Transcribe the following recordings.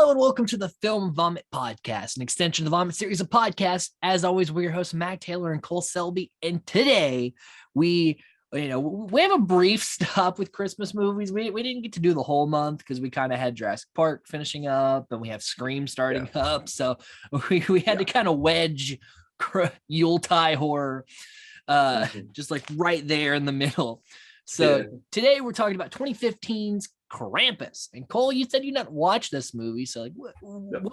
Hello and welcome to the Film Vomit Podcast, an extension of the Vomit series of podcasts. As always, we're your hosts, Mac Taylor and Cole Selby. And today we have a brief stop with Christmas movies. We didn't get to do the whole month because we kind of had Jurassic Park finishing up and we have Scream starting up. So we had to kind of wedge Yuletide horror just like right there in the middle. So today we're talking about 2015's Krampus. And Cole, you said you not watched this movie, so like, what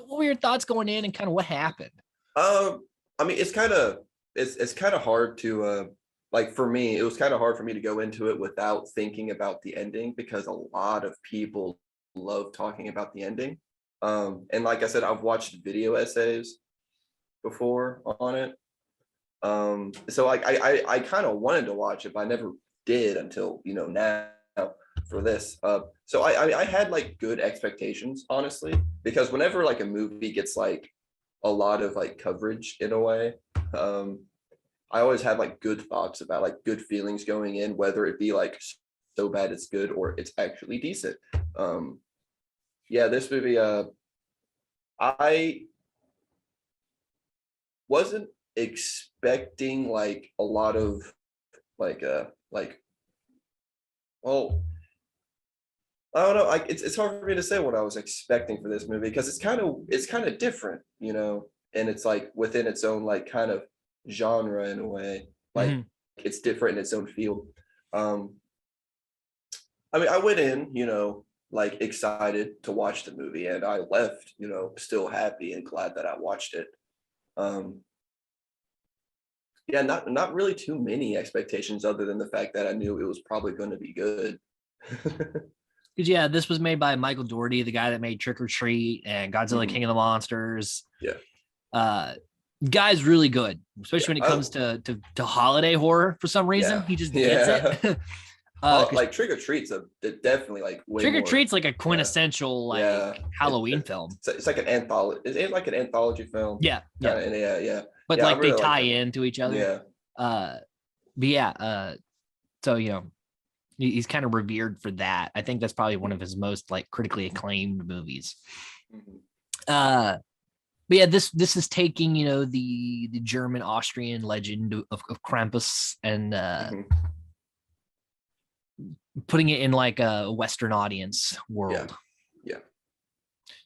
were your thoughts going in, and kind of what happened? I mean, it's kind of hard to like, for me, it was kind of hard for me to go into it without thinking about the ending, because a lot of people love talking about the ending. And like I said, I've watched video essays before on it. So like I kind of wanted to watch it, but I never did until now for this. So I had like good expectations, honestly, because whenever like a movie gets like a lot of like coverage in a way, I always have like good thoughts about, like, good feelings going in, whether it be like so bad it's good or it's actually decent. This movie, I wasn't expecting like a lot of well, I don't know. Like, it's hard for me to say what I was expecting for this movie, because it's kind of different, and it's like within its own like kind of genre in a way. Like, it's different in its own field. I mean, I went in, like excited to watch the movie, and I left, still happy and glad that I watched it. Not really too many expectations, other than the fact that I knew it was probably going to be good. Because this was made by Michael Dougherty, the guy that made Trick or Treat and Godzilla King of the Monsters. Guy's really good, especially when it comes to holiday horror. For some reason, he just gets it. Like Trick or Treat's definitely like Trick or Treat's like a quintessential Halloween film. It's like an anthology. Is it like an anthology film? Yeah. But like they tie into each other. So he's kind of revered for that. I think that's probably one of his most like critically acclaimed movies. This is taking the German Austrian legend of Krampus and putting it in like a Western audience world.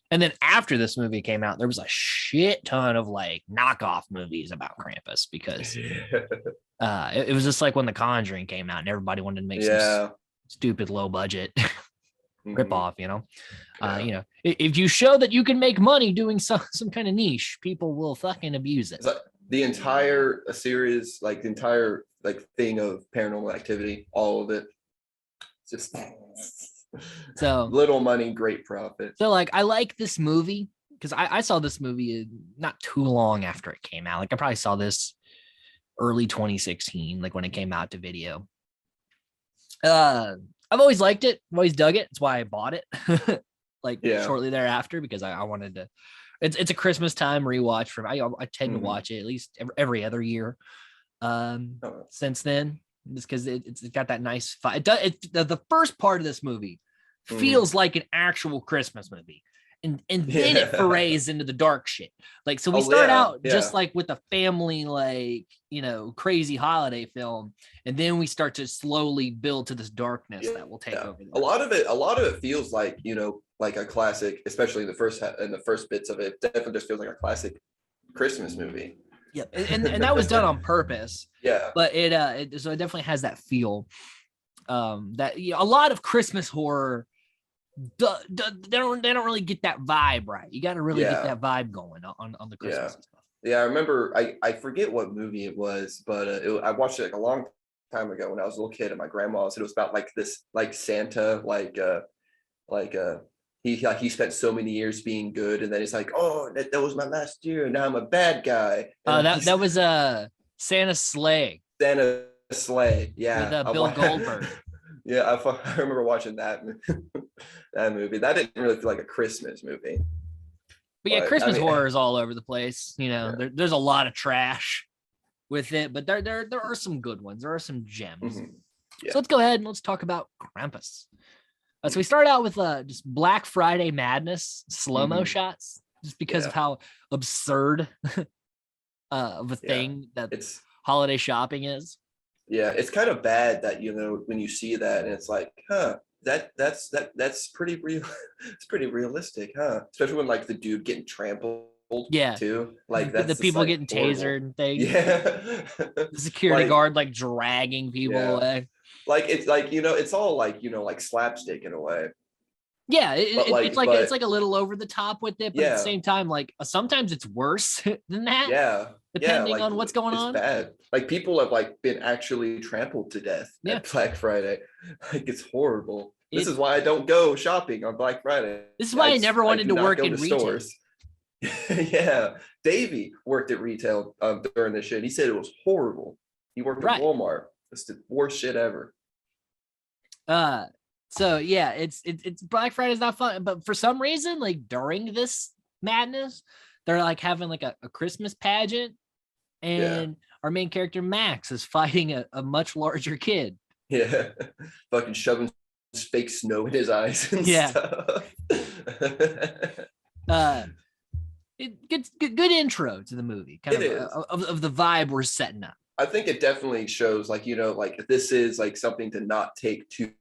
And then after this movie came out, there was a shit ton of like knockoff movies about Krampus, because it was just like when The Conjuring came out and everybody wanted to make some stupid low budget rip off, if you show that you can make money doing some kind of niche, people will fucking abuse it. So the entire series, like the entire like thing of Paranormal Activity, all of it, just so little money, great profit. So like, I like this movie because I saw this movie not too long after it came out. Like, I probably saw this early 2016, like when it came out to video. I've always liked it. I've always dug it. That's why I bought it shortly thereafter, because I wanted to. It's a Christmas time rewatch for me. I tend to watch it at least every other year. Since then, just because it's got that nice fight. The first part of this movie feels like an actual Christmas movie. And then it forays into the dark shit. Like, so we start out just like with a family, like, crazy holiday film. And then we start to slowly build to this darkness that will take over. A lot of it feels like, like a classic, especially in the first bits of it. Definitely just feels like a classic Christmas movie. Yeah. And that was done on purpose. Yeah. But it definitely has that feel. That a lot of Christmas horror, they don't really get that vibe right. You got to really get that vibe going on the Christmas and stuff. I remember, I forget what movie it was, but I watched it like a long time ago when I was a little kid at my grandma's. It was about like this, like Santa, he spent so many years being good, and then it's like, oh, that was my last year, and now I'm a bad guy. That was Santa's Sleigh. Santa's Sleigh, yeah, with Bill Goldberg. Yeah, I remember watching that movie. That didn't really feel like a Christmas movie. But Christmas horror is all over the place. There's a lot of trash with it, but there are some good ones. There are some gems. So let's go ahead and let's talk about Krampus. So we start out with just Black Friday madness, slow-mo Mhm. shots, just because of Yeah, how absurd of a yeah. thing that It's holiday shopping is. yeah, it's kind of bad that when you see that and it's like, huh, that's pretty real. It's pretty realistic, huh? Especially when like the dude getting trampled Yeah, too. Like the that's just people like getting horrible. tasered and things. Yeah. The security Like guard like dragging people yeah. away. Like it's like it's all like like slapstick in a way. Yeah, But it's like a little over the top with it, but at the yeah, same time, like sometimes it's worse than that, yeah, yeah, depending like on what's going it's on. bad. Like people have like been actually trampled to death Yeah, at Black Friday. Like it's horrible. This it. is why I don't go shopping on Black Friday. This is why I never I wanted do to not work go in to retail. stores. Yeah, Davey worked at retail during this shit. He said it was horrible. He worked at Right. Walmart. It's the worst shit ever. Uh, so yeah, it's Black Friday's not fun, but for some reason, like during this madness, they're like having like a Christmas pageant, Yeah, and our main character Max is fighting a much larger kid. yeah, fucking shoving fake snow in his eyes and Yeah. stuff. Uh, it gets good intro to the movie, kind It is. of the vibe we're setting up. I think it definitely shows, like like this is like something to not take too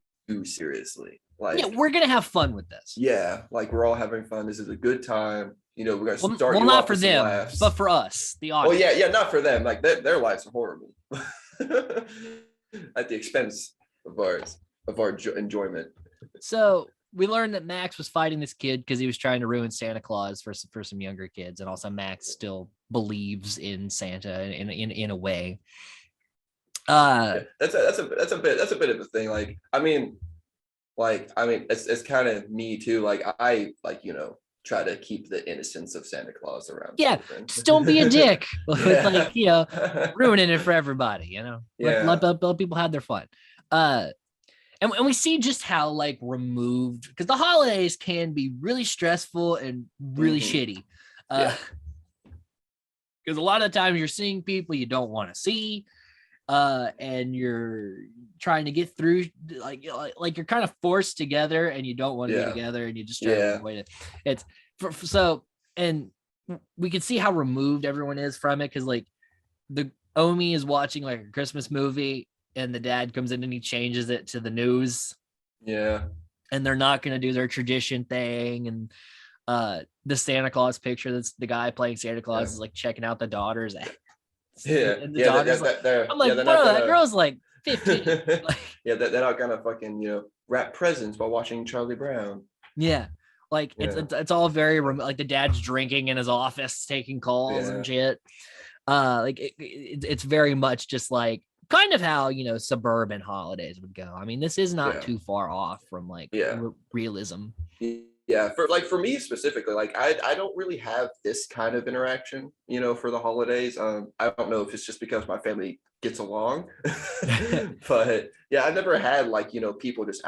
seriously. Yeah, Like, we're gonna have fun with this. yeah, like we're all having fun. This is a good time. We're gonna start Well, you not off for with some them, but laughs. for us, the Well, audience. yeah, not for them. Like their lives are horrible at the expense of ours, of our enjoyment. So we learned that Max was fighting this kid because he was trying to ruin Santa Claus for some younger kids, and also Max still believes in Santa in a way. Yeah, that's a bit of a thing. It's kind of me too. Like I try to keep the innocence of Santa Claus around Yeah, children. just don't be a dick with like Yeah. ruining it for everybody. Yeah. Let people have their fun. And we see just how like removed, because the holidays can be really stressful and really Mhm. shitty. Yeah. Because a lot of times you're seeing people you don't want to see, and you're trying to get through, like you're kind of forced together, and you don't want to be Yeah. together, and you just try to Yeah. avoid it. It's so, and we can see how removed everyone is from it, because like the Omi is watching like a Christmas movie, and the dad comes in and he changes it to the news, Yeah. and they're not going to do their tradition thing. And the Santa Claus picture, that's the guy playing Santa Claus, Yeah. is like checking out the daughter's ass. Yeah. And the Yeah. daughter's I'm like, they're bro, not that gonna. girl's like 15. Like, Yeah, they're not gonna fucking wrap presents while watching Charlie Brown. yeah, like Yeah. it's all very like the dad's drinking in his office, taking calls Yeah. and shit. Like it's very much just like kind of how suburban holidays would go. I mean, this is not Yeah. too far off from like Yeah. realism. Yeah, for me specifically, like I don't really have this kind of interaction, for the holidays. I don't know if it's just because my family gets along, but yeah, I've never had like people just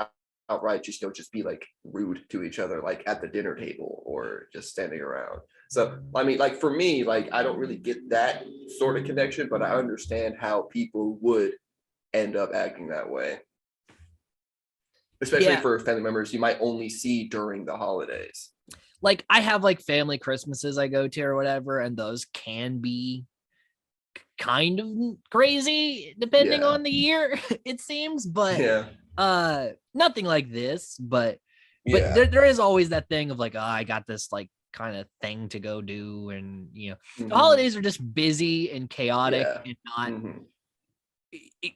outright just be like rude to each other, like at the dinner table or just standing around. So I mean, like for me, like I don't really get that sort of connection, but I understand how people would end up acting that way, especially Yeah, for family members you might only see during the holidays. like I have like family Christmases I go to or whatever, and those can be kind of crazy depending Yeah. on the year, it seems, but Yeah. nothing like this. But Yeah. there is always that thing of like, oh, I got this like kind of thing to go do, and the Mhm. holidays are just busy and chaotic, Yeah. and not Mhm. it,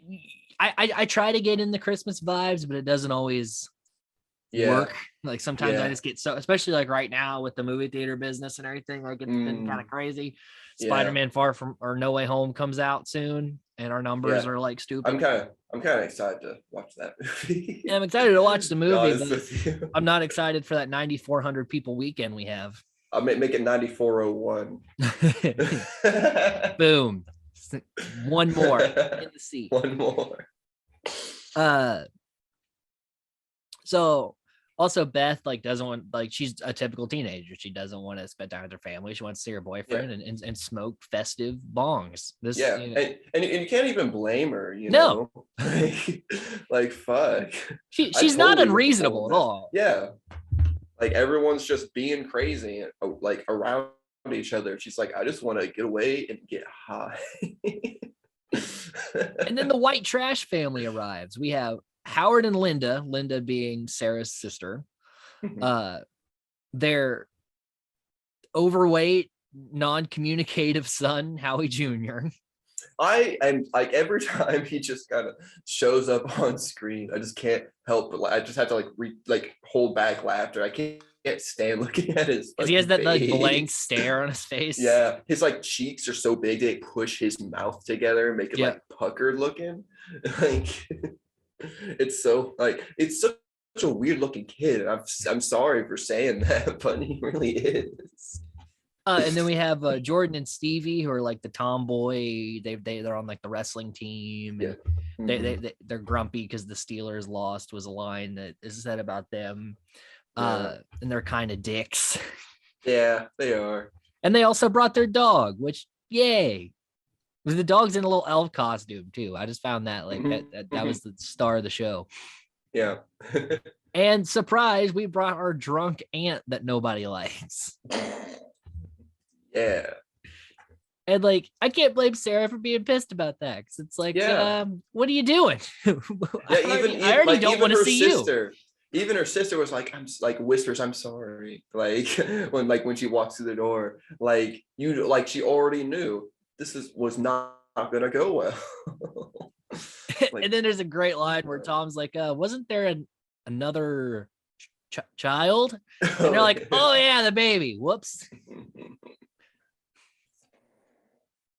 I try to get in the Christmas vibes, but it doesn't always Yeah. work. Like sometimes I Yeah. just get so, especially like right now with the movie theater business and everything, like it's been kind of crazy. Spider-Man Far From or No Way Home comes out soon, and our numbers Yeah. are like stupid. I'm kind of excited to watch that movie. Yeah, I'm excited to watch the To be movie, honest but with you. I'm not excited for that 9,400 people weekend we have. I'll make it 9401. Boom. One more in the seat. One more. So Also, Beth like doesn't want, like, she's a typical teenager. She doesn't want to spend time with her family. She wants to see her boyfriend and smoke festive bongs. This, Yeah, and you can't even blame her, no, like fuck. I she's not totally would have unreasonable told at that. all. Yeah, like everyone's just being crazy, like around each other. She's like, I just want to get away and get high. And then the white trash family arrives. We have Howard and Linda being Sarah's sister. Their overweight, non-communicative son, Howie Jr. I am like, every time he just kind of shows up on screen, I just can't help but I just have to like hold back laughter. I can't stand looking at his, because he has that like face. blank stare on his face. Yeah, his like cheeks are so big they push his mouth together and make it like puckered looking. Like it's so like it's such a weird looking kid. I'm sorry for saying that, but he really is. And then we have Jordan and Stevie, who are like the tomboy. They're on like the wrestling team. Yeah. They're grumpy because the Steelers lost, was a line that is said about them. Yeah. And they're kind of dicks. Yeah, they are. And they also brought their dog, which yay. The dog's in a little elf costume too. I just found that like that was the star of the show. Yeah. And surprise, we brought our drunk aunt that nobody likes. Yeah. And like, I can't blame Sarah for being pissed about that, because it's like, what are you doing? Yeah, I already don't want to see you. Even her sister was like, I'm like whispers, I'm sorry. Like when she walks through the door, like she already knew this was not gonna go well. And then there's a great line where Tom's like, wasn't there another child? And they're like, oh yeah, the baby. Whoops.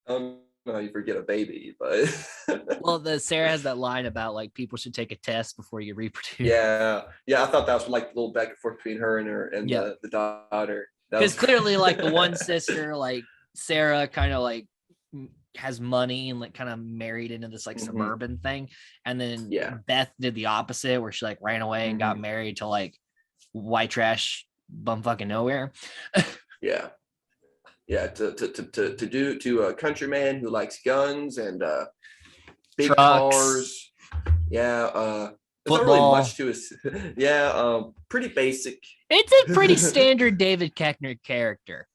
No, you forget a baby, but well, Sarah has that line about like people should take a test before you reproduce. Yeah, I thought that was like a little back and forth between her and the daughter. Because clearly, like the one sister, like Sarah, kind of like has money and like kind of married into this like suburban thing, and then Beth did the opposite, where she like ran away and got married to like white trash bumfucking nowhere. Yeah, to a countryman who likes guns and big trucks, cars. Yeah, football. Not really much to his. Yeah, pretty basic. It's a pretty standard David Koechner character.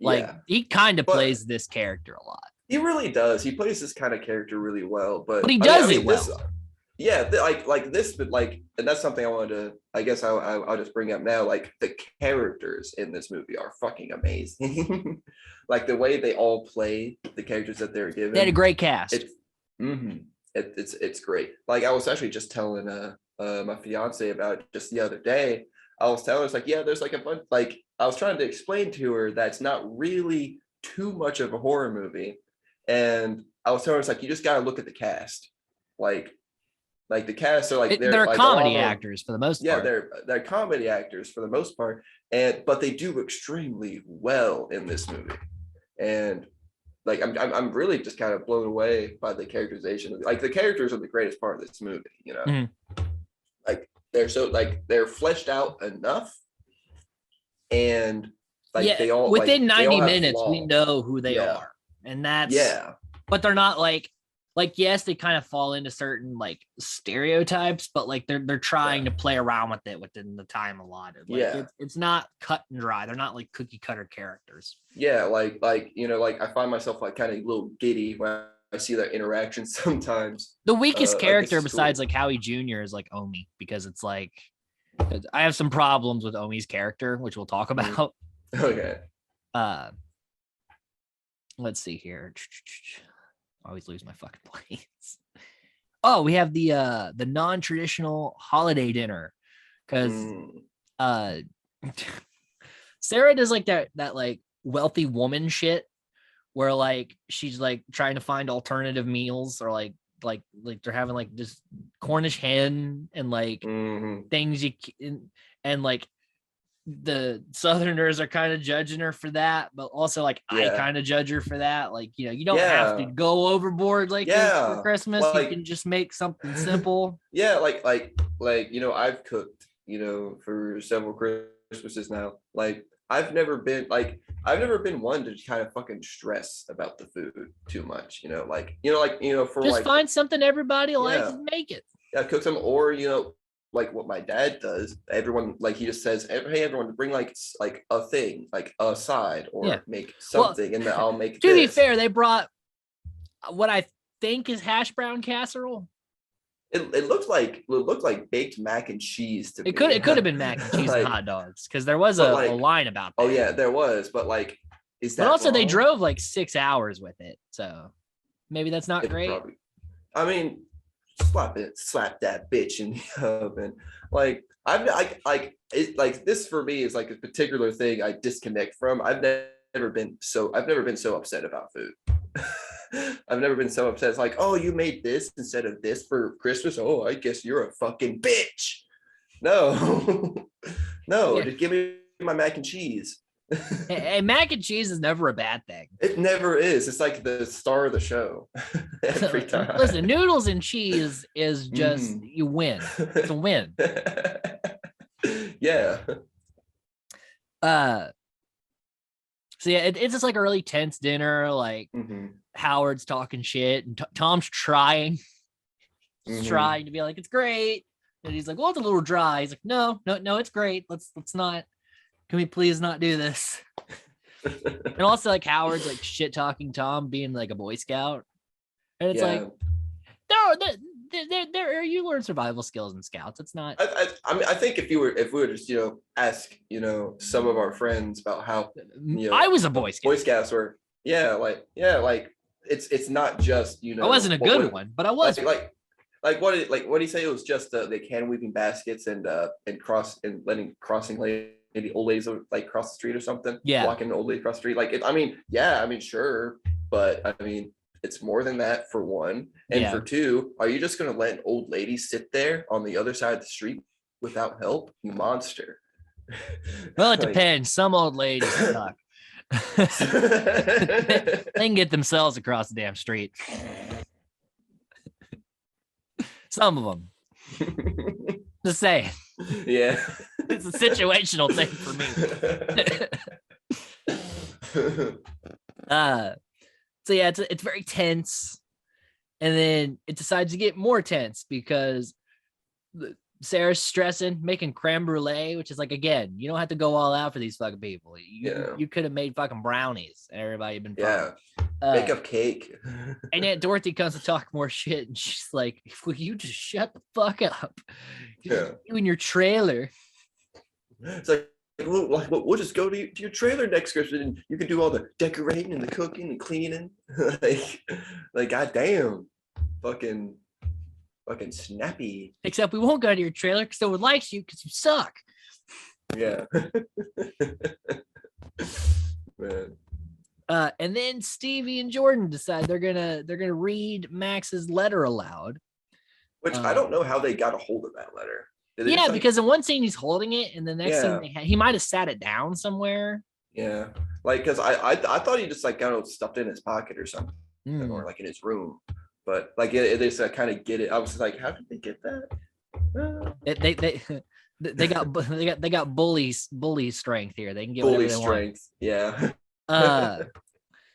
Like he kind of plays this character a lot. He really does. He plays this kind of character really well, but he does it well. Like this, but like, and that's something I wanted to. I guess I'll just bring up now. Like the characters in this movie are fucking amazing. Like the way they all play the characters that they're given. They had a great cast. It's great. Like I was actually just telling my fiance about just the other day. I was telling her, it's like, yeah, there's like a bunch. Like I was trying to explain to her that it's not really too much of a horror movie, and I was telling her, it's like, you just gotta look at the cast, like the cast are like they're like comedy actors for the most part. Yeah, they're comedy actors for the most part, but they do extremely well in this movie, and like I'm really just kind of blown away by the characterization. Like the characters are the greatest part of this movie, you know. Like they're fleshed out enough, and like they all within like, 90 minutes we know who they are, and that's but they're not like yes, they kind of fall into certain like stereotypes, but like they're trying to play around with it within the time allotted. Like it's not cut and dry. They're not like cookie cutter characters. Yeah, like you know, like I find myself like kind of a little giddy when I see that interaction sometimes. The weakest character besides like Howie Jr. is like Omi, because it's like I have some problems with Omi's character, which we'll talk about. Okay. Let's see here. I always lose my fucking place. Oh, we have the non-traditional holiday dinner, because Sarah does like that like wealthy woman shit, where like she's like trying to find alternative meals, or like they're having like this Cornish hen and like things and like the Southerners are kind of judging her for that, but also like I kind of judge her for that. Like, you know, you don't have to go overboard like this for Christmas. Like, you can just make something simple. Yeah, like you know, I've cooked for several Christmases now. Like I've never been one to kind of fucking stress about the food too much. For Just like find something everybody likes and make it. Yeah, cook some, or like what my dad does. Everyone like he just says, "Hey, everyone, bring like a thing, like a side, or make something," and then I'll make. To be fair, they brought what I think is hash brown casserole. It looked like baked mac and cheese to me. It could have been mac and cheese and hot dogs because there was a line about that. Oh yeah, there was, but like, is that? But also, wrong? they drove like 6 hours with it, so maybe that's not great. Probably, I mean, slap that bitch in the oven. Like this for me is like a particular thing I disconnect from. I've never been so upset about food. I've never been so upset. It's like, oh, you made this instead of this for Christmas. Oh, I guess you're a fucking bitch. No, no, just give me my mac and cheese. Hey, mac and cheese is never a bad thing. It never is. It's like the star of the show every time. Listen, noodles and cheese is just you win. It's a win. Yeah. So yeah, it's just like a really tense dinner. Like Howard's talking shit, and Tom's trying to be like, it's great, and he's like, well, it's a little dry. He's like, no, it's great. Let's not. Can we please not do this? And also like Howard's like shit talking Tom being like a Boy Scout. And it's like, there you learn survival skills in Scouts. It's not. I mean, I think if we were just, ask, some of our friends about how, I was a Boy Scout. Boy Scouts were, it's not just, I wasn't a good one, but I was. What did he say? It was just the can weaving baskets and crossing maybe old ladies like cross the street or something. Yeah, walking an old lady across the street. Sure, but I mean, it's more than that for one, and for two, are you just gonna let an old lady sit there on the other side of the street without help? You monster. Well, it depends. Some old ladies suck. They can get themselves across the damn street. Some of them. Just saying. Yeah. It's a situational thing for me. So yeah, it's very tense. And then it decides to get more tense because Sarah's stressing, making creme brulee, which is like, again, you don't have to go all out for these fucking people. You could have made fucking brownies and everybody had been fine. Yeah. Make up cake. And Aunt Dorothy comes to talk more shit, and she's like, will you just shut the fuck up? Yeah. You and your trailer. It's like, we'll just go to your trailer next Christmas, and you can do all the decorating and the cooking and cleaning. like goddamn, fucking snappy. Except we won't go to your trailer because no one likes you because you suck. Yeah. Man. And then Stevie and Jordan decide they're gonna read Max's letter aloud. Which I don't know how they got a hold of that letter. Yeah, because in one scene he's holding it, and the next scene he might have sat it down somewhere. Yeah, like because I thought he just like kind of stuffed it in his pocket or something, or like in his room. But like they just kind of get it. I was like, how did they get that? They got bully strength here. They can get bully whatever they strength. Want. Yeah.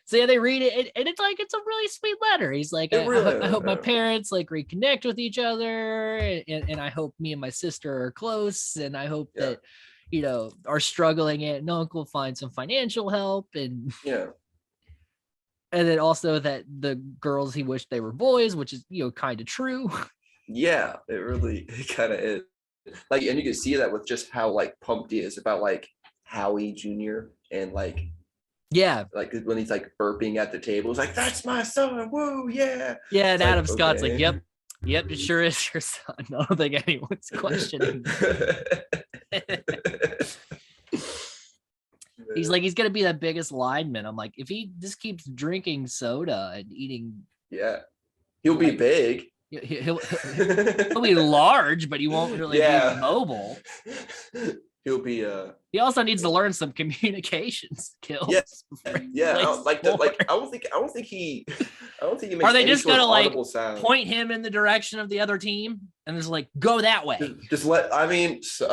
So yeah, they read it, and it's like it's a really sweet letter. He's like, I hope my parents like reconnect with each other, and I hope me and my sister are close, and I hope that are struggling and uncle will find some financial help, and and then also that the girls he wished they were boys, which is kind of true. Yeah, it kind of is. Like, and you can see that with just how like pumped he is about like Howie Jr. and like. Yeah, like when he's like burping at the table, it's like, that's my son. Whoa, yeah. Yeah, and Adam Scott's like, yep, it sure is your son. I don't think anyone's questioning. He's like, he's gonna be the biggest lineman. I'm like, if he just keeps drinking soda and eating, he'll be big. He'll be large, but he won't really be mobile. He'll be he also needs to learn some communication skills. Yes. Yeah. I don't think he are they just gonna like point him in the direction of the other team? and it's like, go that way. Just let. I mean, so,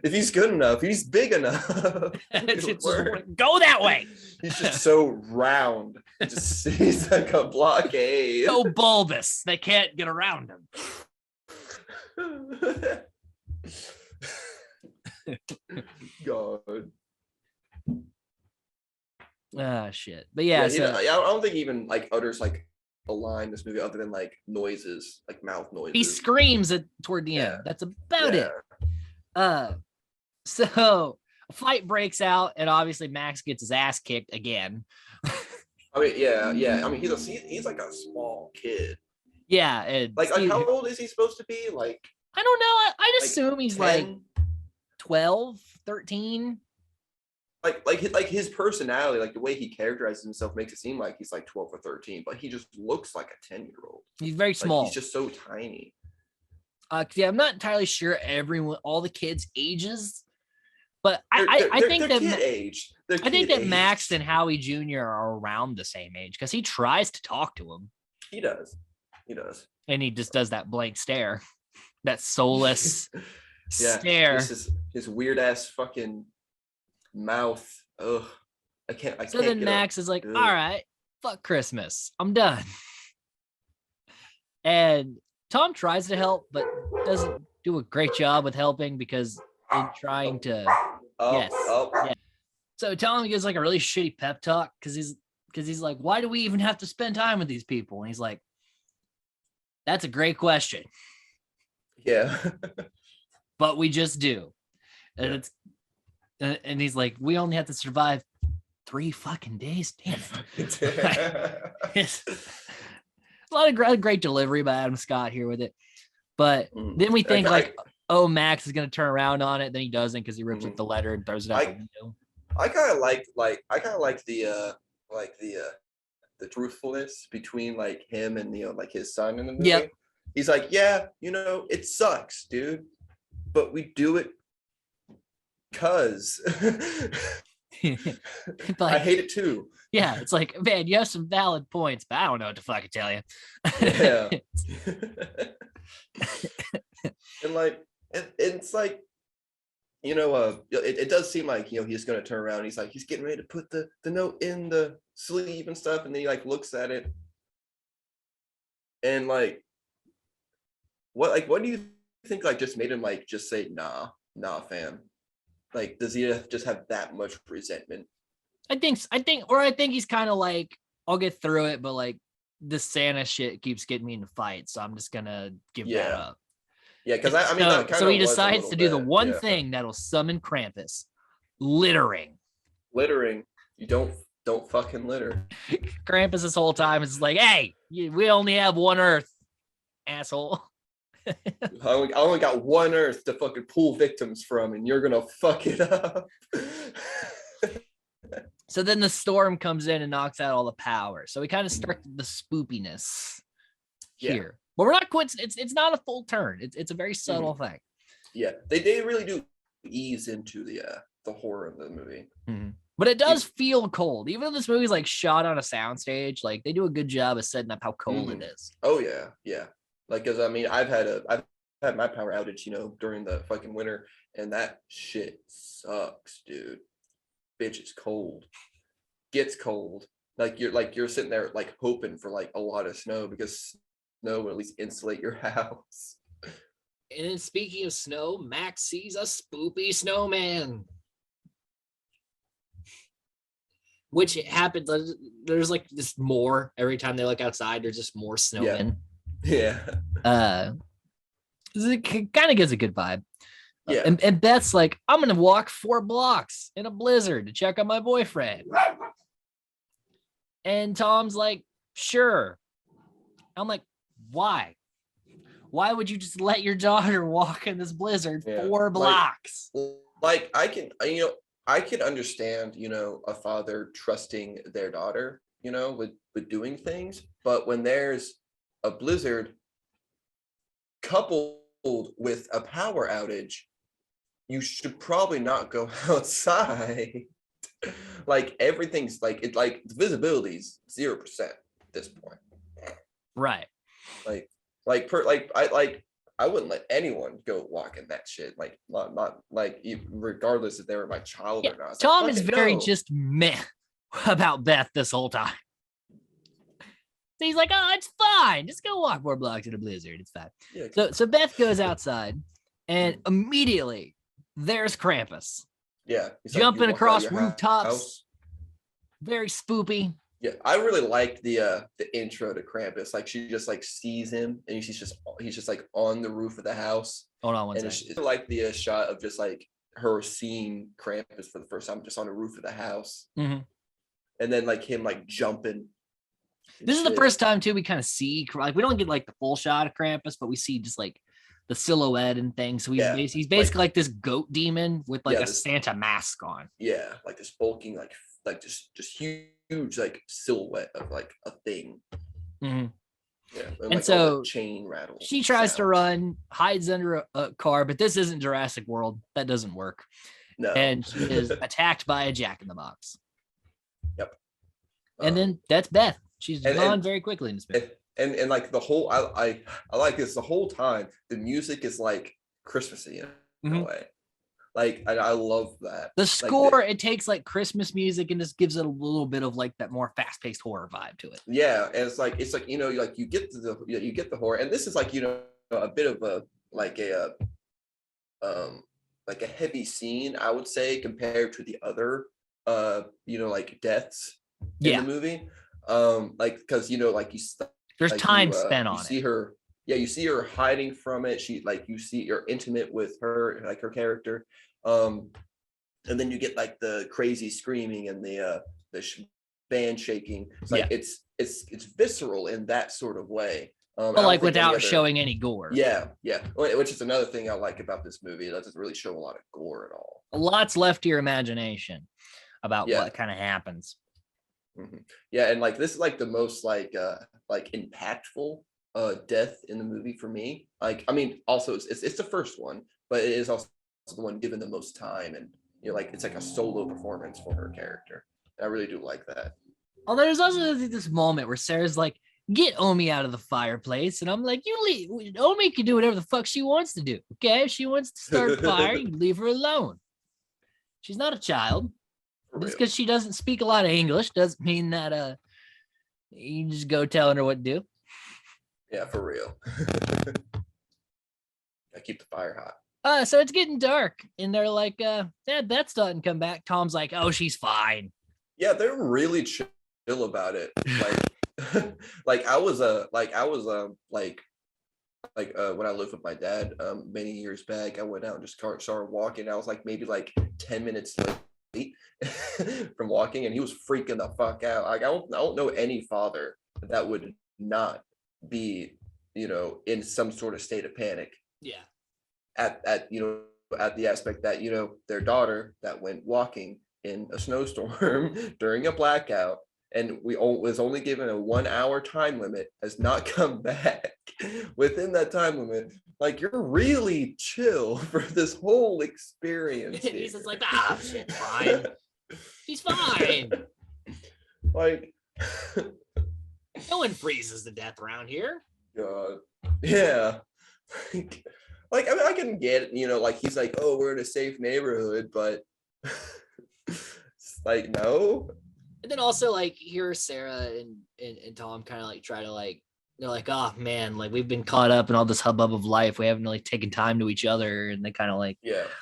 if he's good enough, he's big enough. It's just like, go that way. He's just so round. He's like a blockade. So bulbous, they can't get around him. God. Ah, shit. But yeah, so, I don't think he even like utters like a line in this movie other than like noises, like mouth noises. he screams toward the end. That's about it. So a fight breaks out, and obviously Max gets his ass kicked again. I mean, yeah. I mean, he's like a small kid. Yeah, and like how old is he supposed to be? Like, I don't know. I assume he's 10? like 12, 13. Like his personality, like the way he characterizes himself makes it seem like he's like 12 or 13, but he just looks like a 10-year-old. He's very small. He's just so tiny. Yeah, I'm not entirely sure all the kids' ages, but I think that I think that Max and Howie Jr. are around the same age because he tries to talk to him. He does, and he just does that blank stare, that soulless stare. His weird ass fucking mouth. Ugh, I can't. So then Max is like, all right, fuck Christmas, I'm done. And Tom tries to help, but doesn't do a great job with helping because in trying to. Yeah. So Tom gives like a really shitty pep talk because he's like, why do we even have to spend time with these people? And he's like, that's a great question. Yeah. But we just do. And and he's like, we only have to survive 3 fucking days. Damn it. It's a lot of great delivery by Adam Scott here with it. But then we think oh, Max is going to turn around on it. Then he doesn't because he rips up the letter and throws it out the window. I kind of like the truthfulness between like him and like his son in the movie. Yep. He's like, yeah, it sucks, dude, but we do it because I hate it too. Yeah, it's like, man, you have some valid points, but I don't know what to fucking tell you. Yeah. And like, it's like, it does seem like, he's going to turn around. He's like, he's getting ready to put the note in the sleeve and stuff. And then he like looks at it. And like, what do you think like just made him like, just say, nah, fam? Like, does he just have that much resentment? I think he's kind of like, I'll get through it, but like the Santa shit keeps getting me into fights. So I'm just going to give that up. Yeah, because I mean, so he decides to do the one thing that'll summon Krampus: littering. You don't fucking litter. Krampus this whole time is like, hey, we only have one Earth, asshole. I only got one Earth to fucking pull victims from, and you're gonna fuck it up. So then the storm comes in and knocks out all the power. So we kind of start the spoopiness here. But we're not quits. It's not a full turn. It's a very subtle thing. Yeah, they really do ease into the horror of the movie. But it does feel cold, even though this movie's like shot on a soundstage. Like they do a good job of setting up how cold it is. Oh yeah. Like, because I mean, I've had my power outage, during the fucking winter, and that shit sucks, dude. Bitch, it's cold. Gets cold. Like you're sitting there like hoping for like a lot of snow because snow will at least insulate your house. And then speaking of snow, Max sees a spoopy snowman. Which happens, there's like just more every time they look outside, there's just more snowmen. Yeah. It kind of gives a good vibe. Yeah. And Beth's like, I'm gonna walk 4 blocks in a blizzard to check on my boyfriend. And Tom's like, sure. I'm like, why? Why would you just let your daughter walk in this blizzard 4 blocks? Like I can understand, a father trusting their daughter, with doing things, but when there's a blizzard coupled with a power outage, you should probably not go outside. Like everything's like the visibility's 0% at this point. Right. I wouldn't let anyone go walk in that shit. Like not like regardless if they were my child Yeah, or not. It's Tom like, is fucking very no. just meh about Beth this whole time. So he's like, oh, it's fine. Just go walk 4 blocks in a blizzard. It's fine. Yeah, So Beth goes outside, and immediately there's Krampus yeah. He's like, you jumping walk out across your rooftops, house. very spoopy. Yeah, I really liked the intro to Krampus. Like she just like sees him and he's just like on the roof of the house. Hold on one And second. it's like the shot of just like her seeing Krampus for the first time just on the roof of the house. Mm-hmm. And then like him like jumping. This is the first time too we kind of see, like, we don't get like the full shot of Krampus, but we see just like the silhouette and things. So he's basically like this goat demon with like a Santa mask on. Yeah, like this bulking, like just huge like silhouette of like a thing. Mm-hmm. Yeah, and like so chain rattle. She tries to run, hides under a car, but this isn't Jurassic World. That doesn't work. No. And she is attacked by a Jack-in-the-Box. Yep. And then that's Beth. She's gone very quickly in this movie. And like the whole, I like this the whole time. The music is like Christmassy in a way. Like I love that. The score, it takes like Christmas music and just gives it a little bit of like that more fast-paced horror vibe to it. Yeah, and it's like you know, like you get the horror, and this is like, you know, a bit of a like a heavy scene, I would say, compared to the other you know, like deaths in the movie. Like because, you know, like there's like time spent on it. You see her hiding from it. You're intimate with her, like her character. And then you get like the crazy screaming and the band shaking. It's like it's visceral in that sort of way. But like without showing any gore. Yeah, which is another thing I like about this movie. It doesn't really show a lot of gore at all. A lot's left to your imagination about what kind of happens. Mm-hmm. Yeah, and like this is like the most like impactful death in the movie for me. Like, I mean, also it's the first one, but it is also the one given the most time, and you know, like it's like a solo performance for her character. I really do like that. Oh, there's also this moment where Sarah's like, get Omi out of the fireplace, and I'm like, you leave. Omi can do whatever the fuck she wants to do. Okay, if she wants to start a fire, you leave her alone. She's not a child. Just because she doesn't speak a lot of English doesn't mean that you just go telling her what to do. Yeah, for real. I keep the fire hot. So it's getting dark, and they're like, Beth doesn't come back. Tom's like, oh, she's fine. Yeah, they're really chill about it. Like, I was when I lived with my dad many years back, I went out and just started walking. I was like maybe like 10 minutes late from walking, and he was freaking the fuck out. Like I don't know any father that would not be, you know, in some sort of state of panic. Yeah. At you know, at the aspect that, you know, their daughter that went walking in a snowstorm during a blackout and was only given a 1 hour time limit has not come back within that time limit. Like, you're really chill for this whole experience. He's just like, shit, fine. He's fine. Like, no one freezes to death around here. God. Yeah. Like, I mean, I can get it, you know, like he's like, oh, we're in a safe neighborhood, but it's like, no. And then also, like, here Sarah and Tom kind of like try to like, they're like, oh man, like we've been caught up in all this hubbub of life. We haven't really taken time to each other. And they kind of like,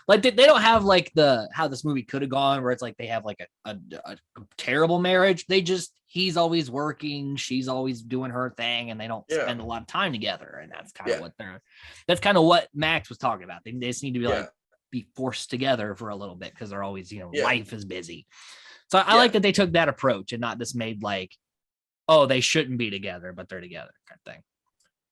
like they don't have like how this movie could have gone, where it's like they have like a terrible marriage. He's always working, she's always doing her thing, and they don't spend a lot of time together. And that's kind of that's kind of what Max was talking about. They just need to be be forced together for a little bit because they're always, you know, life is busy. So I like that they took that approach and not just made like, oh, they shouldn't be together, but they're together kind of thing.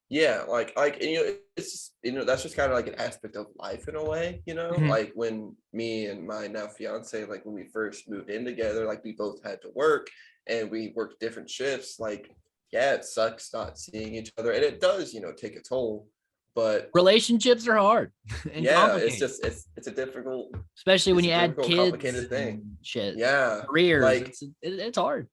Yeah, like you know, it's just, you know, that's just kind of like an aspect of life in a way, you know. Like when me and my now fiance, like when we first moved in together, like we both had to work and we worked different shifts. Like, yeah, it sucks not seeing each other, and it does, you know, take a toll. But relationships are hard. And it's just it's a difficult, especially when you add kids, complicated thing. Shit, yeah, careers, like it's hard.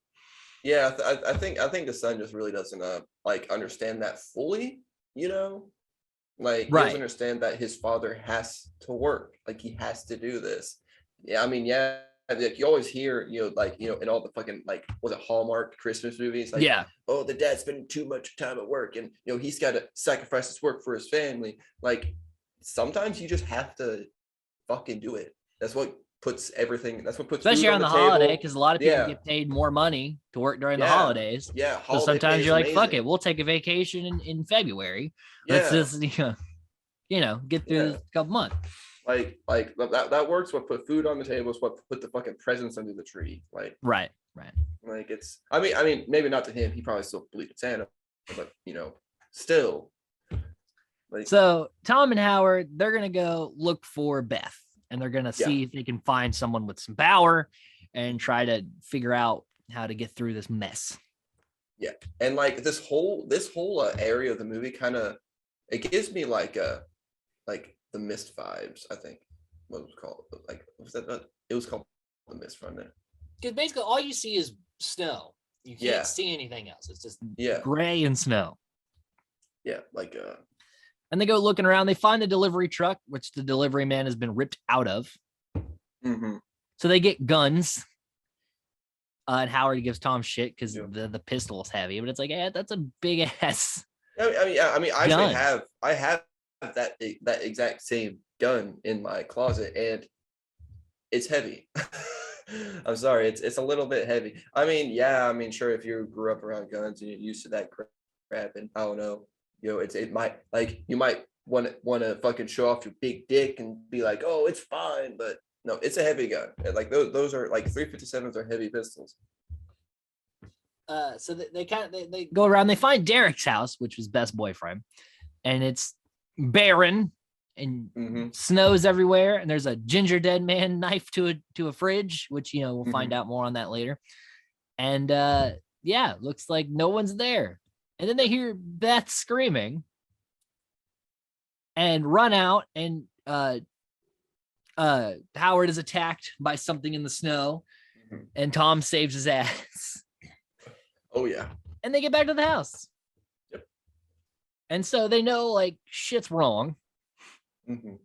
Yeah, I think the son just really doesn't like understand that fully, like he doesn't Right. understand that his father has to work, like he has to do this. Yeah, I mean, yeah, like you always hear, like in all the fucking like was it Hallmark Christmas movies, like, Yeah. oh, the dad's spending too much time at work, and he's got to sacrifice his work for his family. Like sometimes you just have to fucking do it. That's what puts everything. That's what puts Especially food on around the the holiday, table. because a lot of people Yeah, get paid more money to work during the yeah, holidays. yeah. So Holiday pay sometimes is you're like, fuck it, amazing. we'll take a vacation in February. Let's Yeah, just get through yeah. this couple months. Like that works. What put food on the table is what put the fucking presents under the tree. Right, right. Like it's. I mean, maybe not to him. He probably still believed in Santa, but still. Like So Tom and Howard, they're gonna go look for Beth, and they're gonna yeah, see if they can find someone with some power, and try to figure out how to get through this mess. yeah, and like this whole area of the movie kind of it gives me like the Mist vibes. I think what was it called, like was that it was called the Mist from there. Because basically all you see is snow. You can't Yeah. see anything else. It's just Yeah, Gray and snow. yeah, like And they go looking around. They find the delivery truck, which the delivery man has been ripped out of. mhm. So they get guns. And Howard gives Tom shit because Yeah. the pistol is heavy, but it's like, yeah, that's a big ass. I actually Gun. I have that exact same gun in my closet, and it's heavy. I'm sorry, it's a little bit heavy. I mean, yeah, I mean, sure, if you grew up around guns and you're used to that crap, and I don't know, it might like you might want to fucking show off your big dick and be like, oh, it's fine, but no, it's a heavy gun. And, like those are like 357s are heavy pistols. so they kind of they Go around. They find Derek's house, which was best boyfriend, and it's barren and Hmm. snows everywhere. And there's a ginger dead man knife to a fridge, which we'll find Mhm. out more on that later. And yeah, looks like no one's there. And then they hear Beth screaming and run out, and Howard is attacked by something in the snow, Mhm. and Tom saves his ass. Oh yeah. And they get back to the house. Yep. And so they know like shit's wrong, Hmm.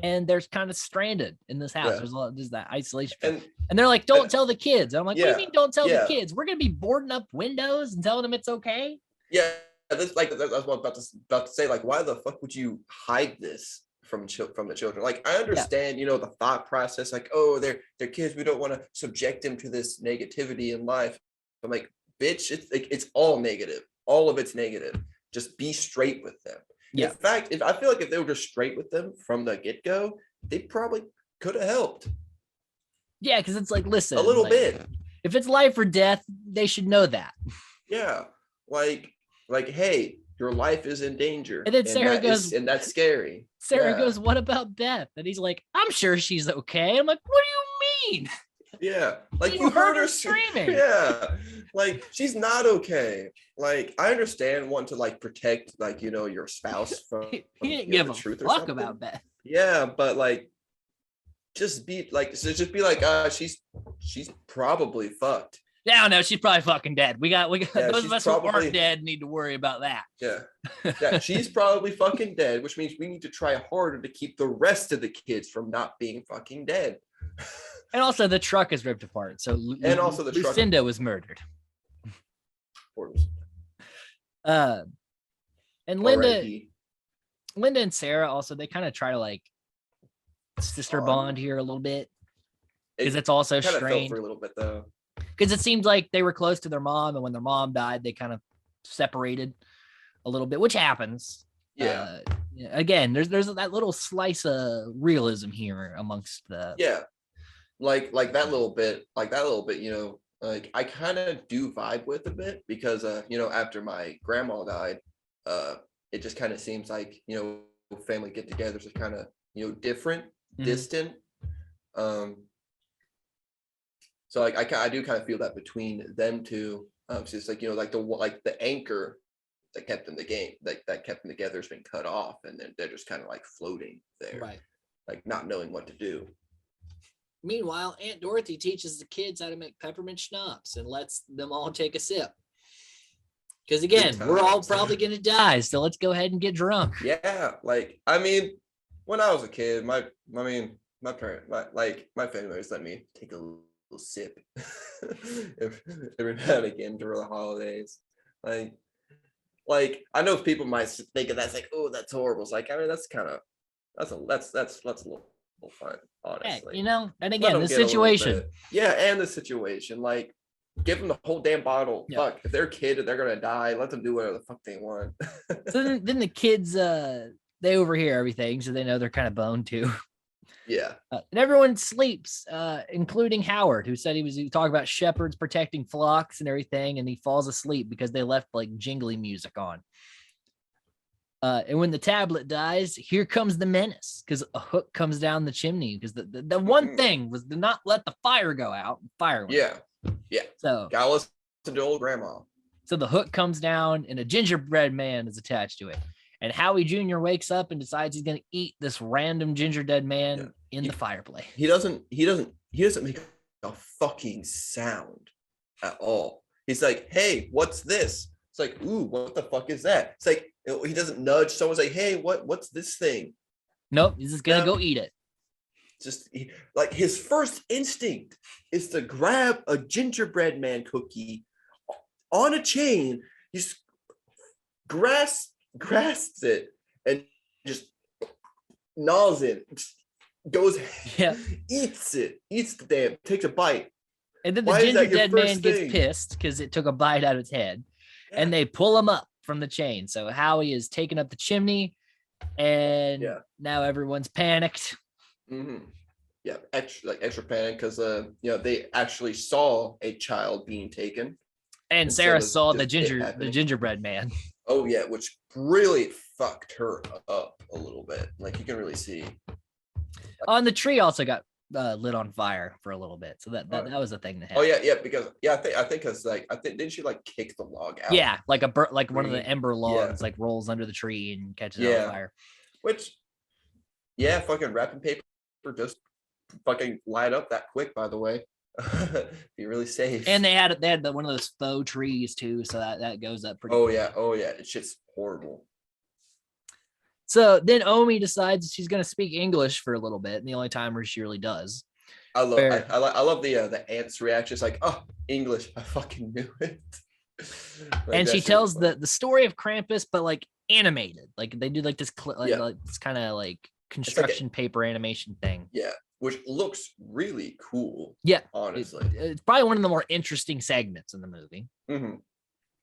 and they're kind of stranded in this house. Yeah. There's that isolation. And And they're like, don't and- tell the kids. And I'm like, what do you yeah, mean don't tell the yeah. kids? We're gonna be boarding up windows and telling them it's okay. Yeah, that's what I was about to say. Like, why the fuck would you hide this from the children? Like, I understand, the thought process. Like, oh, they're kids. We don't want to subject them to this negativity in life. I'm like, bitch, it's like it's all negative. All of it's negative. Just be straight with them. Yeah. In fact, if I feel like if they were just straight with them from the get go, they probably could have helped Yeah, because it's like, listen, a little like, bit. if it's life or death, they should know that. Yeah, like, hey, your life is in danger, And then Sarah goes, and that's scary. Sarah Yeah. goes, what about Beth? And he's like, I'm sure she's okay. I'm like, what do you mean? Yeah, like You you heard heard her her screaming. Yeah, like she's not okay. Like I understand wanting to like protect like your spouse from He didn't the give a truth or fuck something. about Beth. Yeah, but like just be like she's probably fucked. Yeah, no, she's probably fucking dead. We got Yeah, those she's of us who probably- aren't dead need to worry about that. Yeah, yeah, she's probably fucking dead, which means we need to try harder to keep the rest of the kids from not being fucking dead. And also the truck is ripped apart. So And also the truck- Lucinda was murdered. And Linda R.I.P. and Sarah also, they kind of try to like sister bond here a little bit, because it's also kind of felt strange. for a little bit though. Because it seems like they were close to their mom, and when their mom died, they kind of separated a little bit, which happens. Yeah. Again, there's that little slice of realism here amongst the. Yeah, like that little bit, like I kind of do vibe with a bit because after my grandma died, it just kind of seems like family get-togethers are kind of different, Mhm. distant. So like I do kind of feel that between them two. So it's like like the anchor that kept them the game, that kept them together has been cut off, and then they're just kind of like floating there, right. like not knowing what to do. Meanwhile, Aunt Dorothy teaches the kids how to make peppermint schnapps and lets them all take a sip. Because again, we're all probably going to die, so let's go ahead and get drunk. Yeah, like I mean, when I was a kid, my family always let me take a little sip every now and again during the holidays. Like I know people might think of that's like, oh, that's horrible. It's like, I mean, that's a little fun, honestly. Hey, and again, the situation. Yeah, and the situation. Like, give them the whole damn bottle. Yeah. Fuck, if they're a kid and they're gonna die, let them do whatever the fuck they want. So then the kids, they overhear everything, so they know they're kind of boned too. Yeah. And everyone sleeps, including Howard, who said he was talking about shepherds protecting flocks and everything, and he falls asleep because they left like jingly music on. And when the tablet dies, here comes the menace, because a hook comes down the chimney, because the one thing was to not let the fire go out. Fire went out. Yeah. So gotta listen to old grandma. So the hook comes down and a gingerbread man is attached to it. And Howie Jr. wakes up and decides he's going to eat this random gingerbread man in the fireplace. He doesn't make a fucking sound at all. He's like, hey, what's this? It's like, ooh, what the fuck is that? It's like, he doesn't nudge. Someone's like, hey, what's this thing? Nope. He's just going to go eat it. Just like his first instinct is to grab a gingerbread man cookie on a chain. He just grasps it and just gnaws it, goes, eats the damn, takes a bite. And then the gingerbread man gets pissed because it took a bite out of his head, and they pull him up from the chain. So Howie is taken up the chimney, and now everyone's panicked. Mm-hmm. Yeah, extra panic because they actually saw a child being taken, and Sarah saw the gingerbread man. Oh yeah, which really fucked her up a little bit. Like you can really see. On the tree also got lit on fire for a little bit, so that was a thing that happened. Oh yeah, because I think because didn't she like kick the log out? Yeah, like one of the ember logs like rolls under the tree and catches it on fire. Which, fucking wrapping paper just fucking light up that quick. By the way, be really safe. And they had one of those faux trees too, so that goes up pretty. Oh yeah, it's just horrible. So then Omi decides she's going to speak English for a little bit, and the only time where she really does. I love the aunt's reaction. It's like, oh, English, I fucking knew it. And she tells the story of Krampus, but like animated. Like they do like this this kind of like construction paper animation thing. Yeah, which looks really cool. Yeah, honestly, it's probably one of the more interesting segments in the movie. Mm-hmm.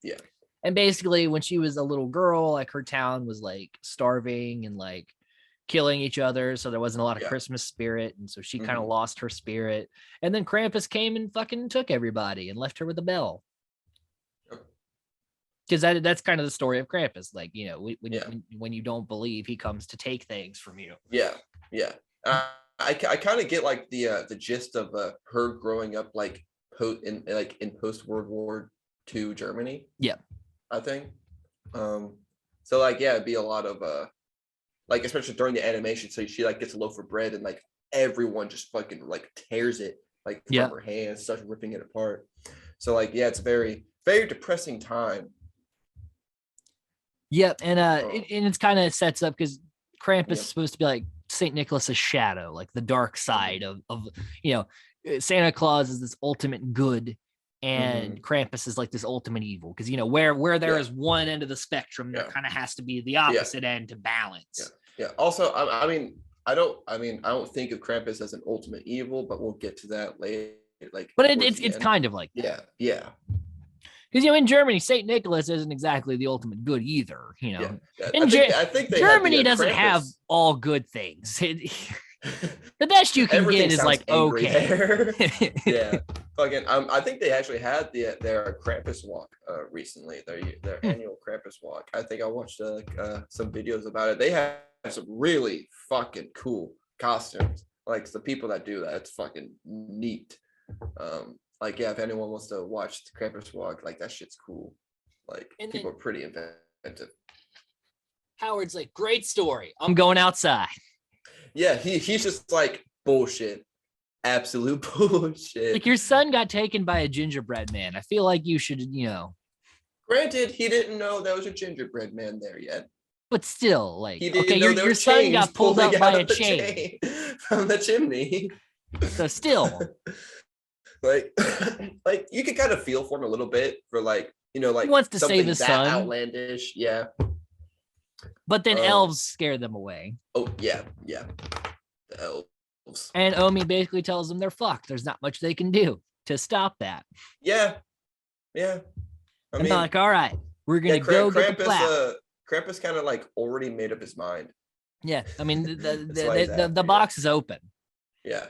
Yeah. And basically, when she was a little girl, like her town was like starving and like killing each other. So there wasn't a lot of Christmas spirit. And so she kind of lost her spirit. And then Krampus came and fucking took everybody and left her with a bell. Because that's kind of the story of Krampus. Like, when you don't believe, he comes to take things from you. Yeah. Yeah. I kind of get like the gist of her growing up like in post World War II Germany. Yeah. I think. So like it'd be a lot of like especially during the animation. So she like gets a loaf of bread and like everyone just fucking like tears it like from her hands, starts ripping it apart. So like it's a very, very depressing time. Yep, and it's kind of sets up because Krampus is supposed to be like Saint Nicholas's shadow, like the dark side of Santa Claus is this ultimate good. And Krampus is like this ultimate evil because where there is one end of the spectrum, there kind of has to be the opposite end to balance. Yeah. Also, I don't think of Krampus as an ultimate evil, but we'll get to that later. Like, but it's kind of like that. Yeah. Because in Germany, Saint Nicholas isn't exactly the ultimate good either. I think Germany doesn't have all good things. The best you can get is like okay. Yeah. Fucking I think they actually had their Krampus walk recently, their annual Krampus walk. I think I watched some videos about it. They have some really fucking cool costumes. Like the people that do that, it's fucking neat. If anyone wants to watch the Krampus walk, like that shit's cool. Like people are pretty inventive. Howard's like, great story. I'm going outside. Yeah, he's just like bullshit. absolute bullshit. Like your son got taken by a gingerbread man. I feel like you should, Granted, he didn't know there was a gingerbread man there yet. but still, like, He didn't okay, know your son got pulled up by a chain. From the chimney. So still, like you could kind of feel for him a little bit for like, he wants to save his son. Outlandish, yeah. But then elves scare them away. Oh yeah. The elves. And Omi basically tells them they're fucked. There's not much they can do to stop that. Yeah. I mean, they're like, all right, we're gonna go get the plow. Krampus kind of like already made up his mind. Yeah, I mean the box is open. Yeah.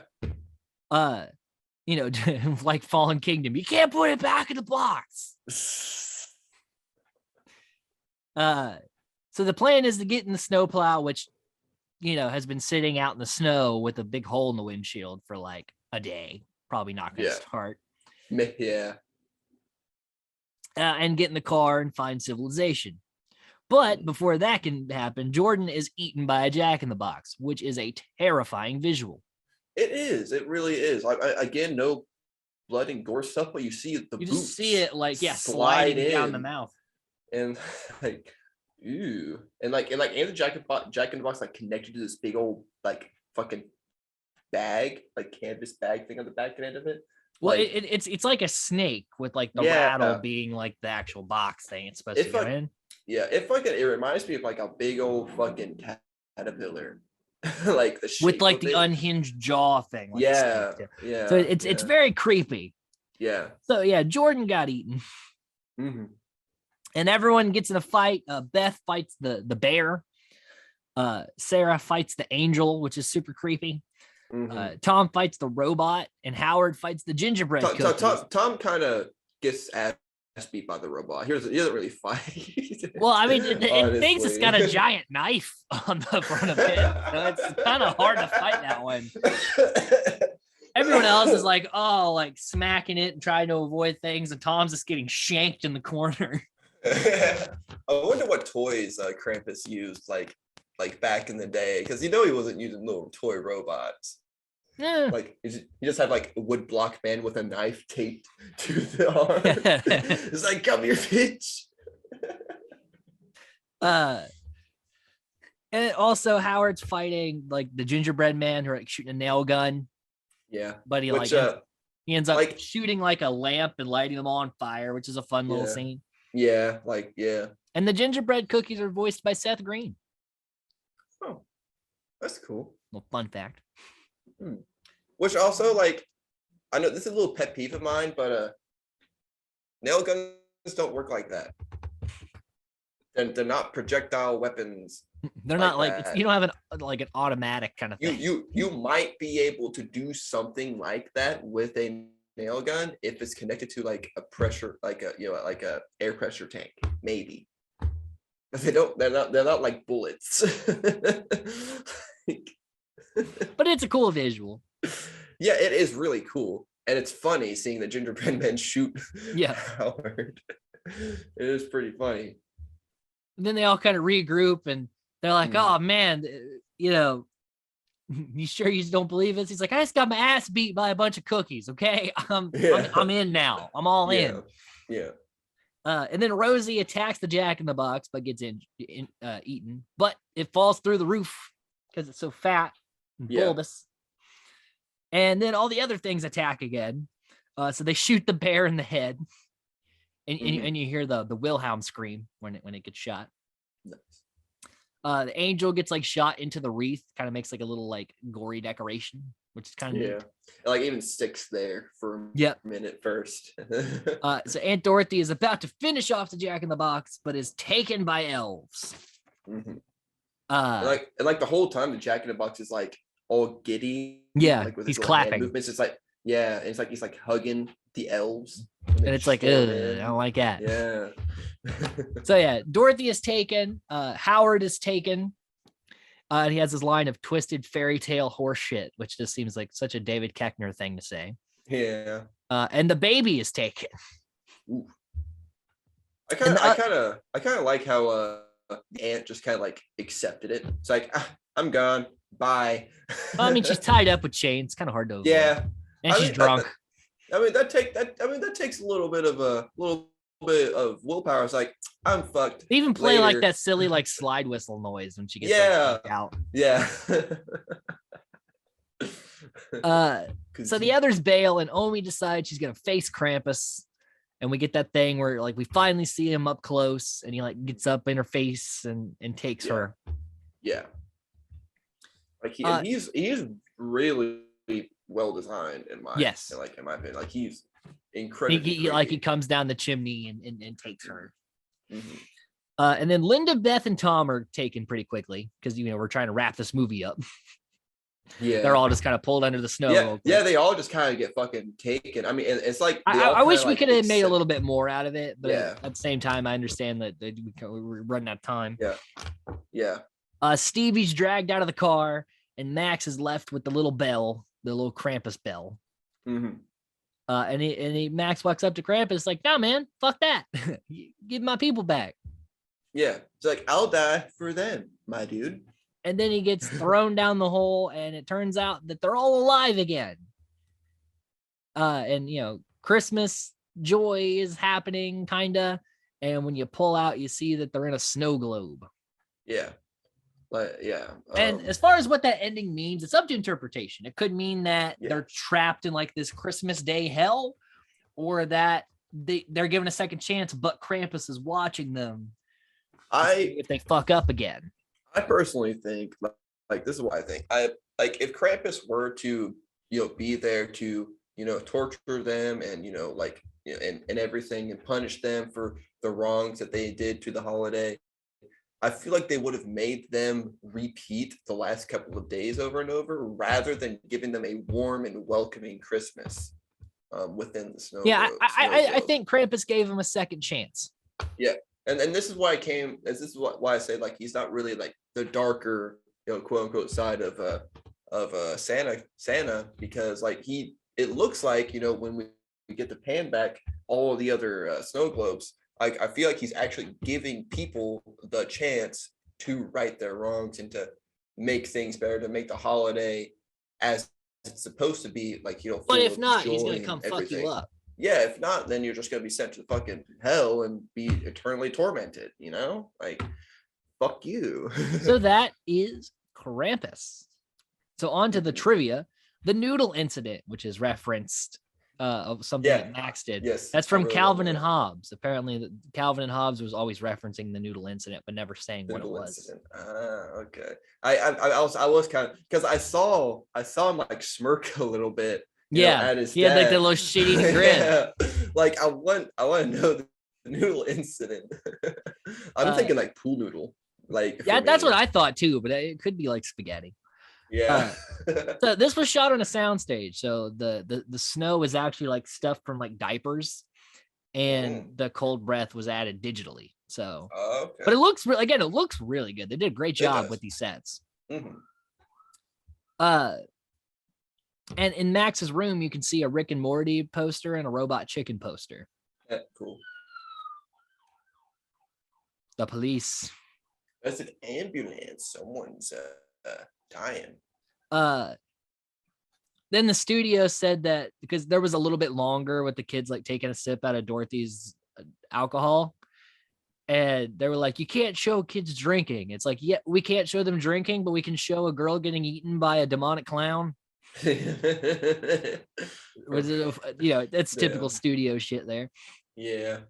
Like Fallen Kingdom, you can't put it back in the box. So the plan is to get in the snowplow, which has been sitting out in the snow with a big hole in the windshield for like a day. Probably not gonna start. Yeah. And get in the car and find civilization. But before that can happen, Jordan is eaten by a jack-in-the-box, which is a terrifying visual. It is. It really is. Again, no blood and gore stuff, but you see the boots just see it like sliding down the mouth, and like, ew, and the jack-in-the-box like connected to this big old like fucking bag, like canvas bag thing on the back end of it. Well, like, it's like a snake with like the rattle being like the actual box thing it's supposed to go in. Yeah, it reminds me of like a big old fucking caterpillar, like the shape with like the unhinged jaw thing. Like yeah. So it's very creepy. Yeah. So yeah, Jordan got eaten, and everyone gets in a fight. Beth fights the bear. Sarah fights the angel, which is super creepy. Tom fights the robot, and Howard fights the gingerbread cookies. Tom kind of gets ass beat by the robot. He doesn't really fight. Well, I mean, it thinks it's got a giant knife on the front of it, so it's kind of hard to fight that one. Everyone else is like smacking it and trying to avoid things, and Tom's just getting shanked in the corner. I wonder what toys Krampus used like back in the day, because he wasn't using little toy robots. Yeah. Like he just had like a wood block man with a knife taped to the arm. It's like, come here, bitch. And also Howard's fighting like the gingerbread man who are like shooting a nail gun. Yeah. But he ends up like shooting like a lamp and lighting them all on fire, which is a fun little scene. Yeah, And the gingerbread cookies are voiced by Seth Green. Oh, that's cool. Well, fun fact. Which also, like, I know this is a little pet peeve of mine, but nail guns don't work like that. They're not projectile weapons. They're not like you don't have an automatic kind of thing. You might be able to do something like that with a nail gun if it's connected to like a pressure, like a air pressure tank, maybe. But they're not like bullets. But it's a cool visual. Yeah, it is really cool. And it's funny seeing the gingerbread men shoot Howard. It is pretty funny. And then they all kind of regroup and they're like, oh man, you sure you don't believe us? He's like, I just got my ass beat by a bunch of cookies. Okay. I'm in now. I'm all in. Yeah. And then Rosie attacks the jack-in-the-box but gets eaten, but it falls through the roof because it's so fat and bulbous. And then all the other things attack again. So they shoot the bear in the head, and you hear the Wilhelm scream when it gets shot. Nice. The angel gets like shot into the wreath, kind of makes like a little like gory decoration, which is kind of neat. It like even sticks there for a minute first. So Aunt Dorothy is about to finish off the Jack-in-the-Box, but is taken by elves. And like the whole time the Jack-in-the-Box is like all giddy. Yeah, like with he's his clapping. Movements. It's like it's like he's like hugging the elves. And it's like, I don't like that. Yeah. So yeah, Dorothy is taken. Howard is taken. And he has this line of twisted fairy tale horse shit, which just seems like such a David Koechner thing to say. Yeah. And the baby is taken. Ooh. I kind of like how the aunt just kind of like accepted it. It's like, I'm gone. Bye. I mean, she's tied up with chains. Kind of hard to avoid. Yeah. And I she's mean, drunk. that takes a little bit of willpower. It's like, I'm fucked. They even play like Later. that silly like slide whistle noise when she gets Yeah. like, out. Yeah. So the others bail, and Omi decides she's gonna face Krampus, and we get that thing where like we finally see him up close, and he like gets up in her face and takes her. Yeah. Like he's really well designed in my opinion. Like he's incredibly he comes down the chimney and takes her. Mm-hmm. And then Linda, Beth, and Tom are taken pretty quickly because we're trying to wrap this movie up. Yeah, they're all just kind of pulled under the snow. Yeah, they all just kind of get fucking taken. I mean, it's like I wish we could have made a little bit more out of it, but at the same time, I understand that we're running out of time. Yeah. Stevie's dragged out of the car, and Max is left with the little bell, the little Krampus bell. Mm-hmm. And Max walks up to Krampus like, "No, man, fuck that. Give my people back." Yeah, it's like, I'll die for them, my dude. And then he gets thrown down the hole, and it turns out that they're all alive again. And Christmas joy is happening, kinda. And when you pull out, you see that they're in a snow globe. Yeah. But yeah. And as far as what that ending means, it's up to interpretation. It could mean that they're trapped in like this Christmas Day hell, or that they're given a second chance, but Krampus is watching them. If they fuck up again. I personally think like this is what I think. If Krampus were to be there to torture them and and everything and punish them for the wrongs that they did to the holiday, I feel like they would have made them repeat the last couple of days over and over rather than giving them a warm and welcoming Christmas within the snow. Yeah, I think Krampus gave him a second chance. Yeah. And this is why why I say like he's not really like the darker, quote unquote side of Santa, because like it looks like, when we get the pan back, all of the other snow globes, like I feel like he's actually giving people the chance to right their wrongs and to make things better, to make the holiday as it's supposed to be, like, but if not, he's gonna come fuck you up. Yeah, if not, then you're just gonna be sent to fucking hell and be eternally tormented, like, fuck you. So that is Krampus. So on to the trivia. The noodle incident, which is referenced of something that Max did. Yes. That's from Calvin and Hobbes. Apparently Calvin and Hobbes was always referencing the noodle incident, but never saying what it was. Okay. I was kind of, because I saw him like smirk a little bit. At his he had like the little shitty grin. Like I want to know the noodle incident. I'm thinking like pool noodle. Like that's what I thought too, but it could be like spaghetti. Yeah. So this was shot on a soundstage. So the snow is actually like stuff from like diapers, and the cold breath was added digitally. So, but it looks it looks really good. They did a great job with these sets. Mm-hmm. And in Max's room, you can see a Rick and Morty poster and a Robot Chicken poster. Yeah, cool. The police. That's an ambulance. Someone's dying. Then the studio said that because there was a little bit longer with the kids like taking a sip out of Dorothy's alcohol, and they were like, you can't show kids drinking. It's like, yeah, we can't show them drinking, but we can show a girl getting eaten by a demonic clown. That's typical studio shit there. Yeah.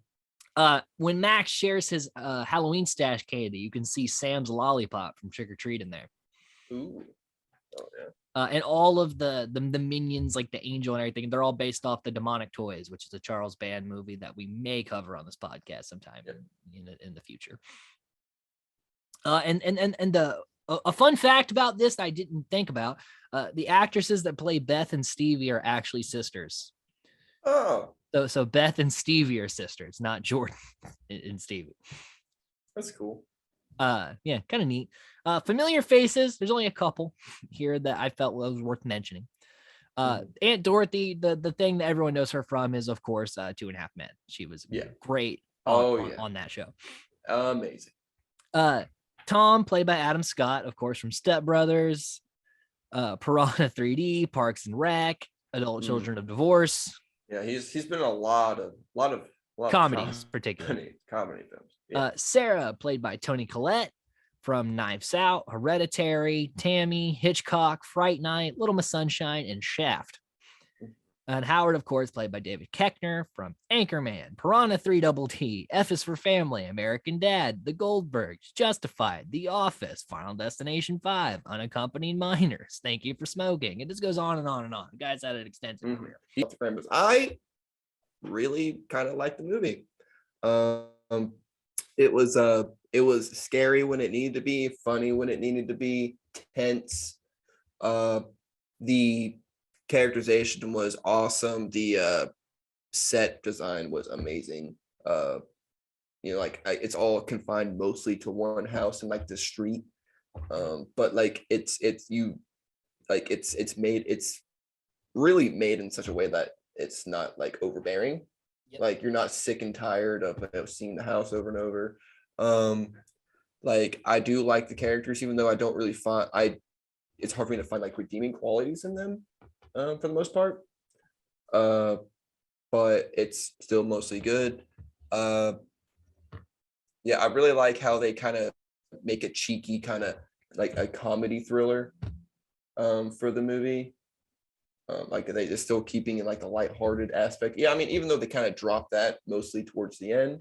When Max shares his Halloween stash candy, you can see Sam's lollipop from Trick or Treat in there. Ooh. Oh yeah. And all of the minions, like the angel and everything, they're all based off the Demonic Toys, which is a Charles Band movie that we may cover on this podcast sometime in the future. A fun fact about this that I didn't think about: the actresses that play Beth and Stevie are actually sisters. Oh. So Beth and Stevie are sisters, not Jordan and Stevie. That's cool. Yeah, kind of neat. Familiar faces. There's only a couple here that I felt was worth mentioning. Aunt Dorothy, the thing that everyone knows her from is, of course, 2.5 Men. She was great on that show. Amazing. Tom, played by Adam Scott, of course, from Step Brothers. Piranha 3D, Parks and Rec, Adult Children of Divorce, Yeah, he's been in a lot of comedies, particularly. comedy films. Yeah. Sarah, played by Toni Collette from Knives Out, Hereditary, Tammy, Hitchcock, Fright Night, Little Miss Sunshine, and Shaft. And Howard, of course, played by David Koechner from Anchorman, Piranha 3 Double T, F is for Family, American Dad, The Goldbergs, Justified, The Office, Final Destination 5, Unaccompanied Minors, Thank You for Smoking. It just goes on and on and on. The guy's had an extensive career. I really kind of liked the movie. It was scary when it needed to be, funny when it needed to be, tense. The characterization was awesome. The set design was amazing. It's all confined mostly to one house and like the street. But like it's really made in such a way that it's not like overbearing. Yep. Like you're not sick and tired of seeing the house over and over. Like I do like the characters, even though I don't really it's hard for me to find like redeeming qualities in them for the most part. But it's still mostly good. Yeah, I really like how they kind of make a cheeky kind of like a comedy thriller for the movie. Like they just still keeping in like the lighthearted aspect. Yeah, I mean, even though they kind of drop that mostly towards the end,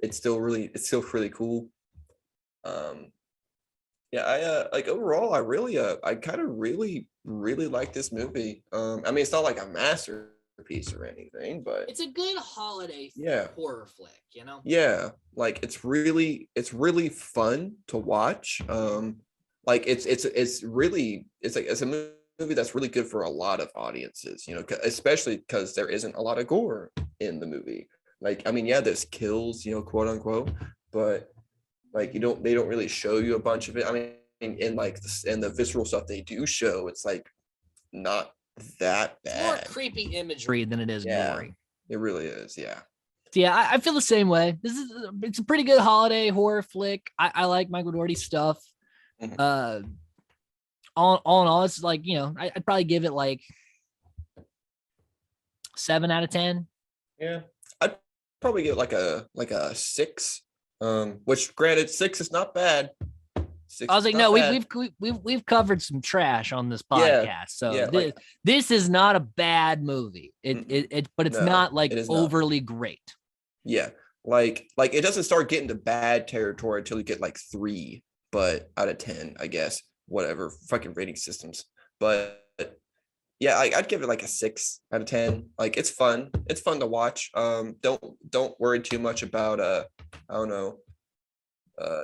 it's still really cool. Yeah, I like overall, I kind of really like this movie. I mean, it's not like a masterpiece or anything, but it's a good holiday horror flick, you know? Yeah, like it's really fun to watch. Like it's a movie that's really good for a lot of audiences, you know, especially because there isn't a lot of gore in the movie. Like, I mean, yeah, there's kills, you know, quote unquote, but like they don't really show you a bunch of it. I mean, in the visceral stuff they do show, it's like not that bad. It's more creepy imagery than it is gory. It really is, yeah. Yeah, I feel the same way. It's a pretty good holiday horror flick. I like Michael Dougherty's stuff. Mm-hmm. All in all, it's like, you know, I'd probably give it like 7 out of 10. Yeah, I'd probably give it like a 6. Which granted, 6 is not bad. I was like, no, we've covered some trash on this podcast, so this is not a bad movie. But it's not like overly great. Yeah, like it doesn't start getting to bad territory until you get like 3, but out of 10, I guess. Whatever fucking rating systems, but yeah, I'd give it like a 6 out of 10. Like it's fun to watch. Don't worry too much about I don't know,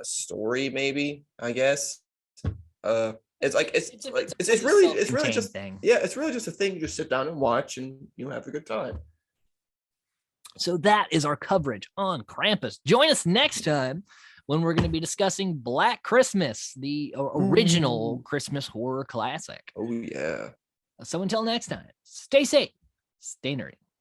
story maybe, I guess. It's really just thing. Yeah, it's really just a thing you just sit down and watch and you have a good time. So that is our coverage on Krampus. Join us next time when we're going to be discussing Black Christmas, the original Christmas horror classic. Oh, yeah. So until next time, stay safe, stay nerdy.